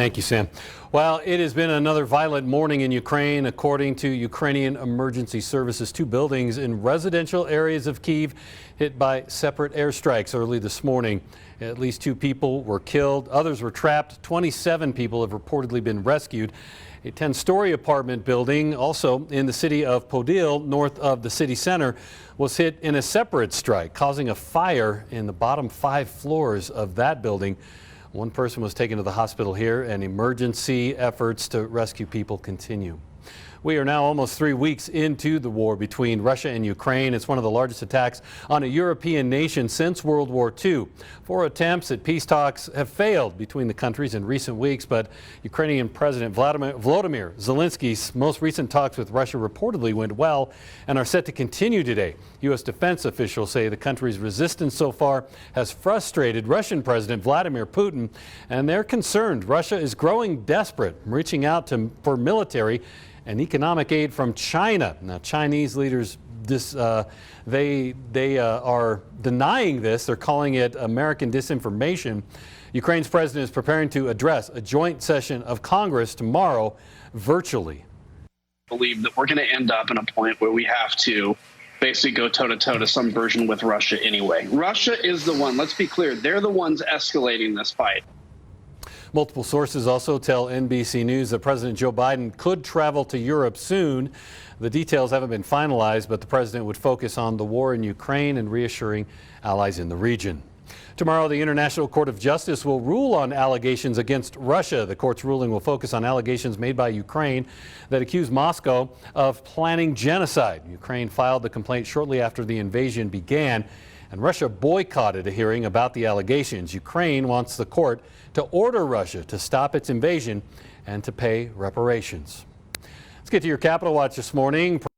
Thank you, Sam. Well, it has been another violent morning in Ukraine. According to Ukrainian emergency services, 2 buildings in residential areas of Kyiv hit by separate airstrikes early this morning. At least 2 people were killed. Others were trapped. 27 people have reportedly been rescued. A 10-story apartment building, also in the city of Podil, north of the city center, was hit in a separate strike, causing a fire in the bottom 5 floors of that building. 1 person was taken to the hospital here, and emergency efforts to rescue people continue. We are now almost 3 weeks into the war between Russia and Ukraine. It's one of the largest attacks on a European nation since World War II. 4 attempts at peace talks have failed between the countries in recent weeks, but Ukrainian President Volodymyr Zelensky's most recent talks with Russia reportedly went well and are set to continue today. U.S. defense officials say the country's resistance so far has frustrated Russian President Vladimir Putin, and they're concerned Russia is growing desperate, reaching out for military and economic aid from China. Now, Chinese leaders, they are denying this. They're calling it American disinformation. Ukraine's president is preparing to address a joint session of Congress tomorrow virtually. I believe that we're going to end up in a point where we have to basically go toe-to-toe to some version with Russia anyway. Russia is the one, let's be clear, they're the ones escalating this fight. Multiple sources also tell NBC News that President Joe Biden could travel to Europe soon. The details haven't been finalized, but the president would focus on the war in Ukraine and reassuring allies in the region. Tomorrow, the International Court of Justice will rule on allegations against Russia. The court's ruling will focus on allegations made by Ukraine that accuse Moscow of planning genocide. Ukraine filed the complaint shortly after the invasion began, and Russia boycotted a hearing about the allegations. Ukraine wants the court to order Russia to stop its invasion and to pay reparations. Let's get to your Capitol Watch this morning.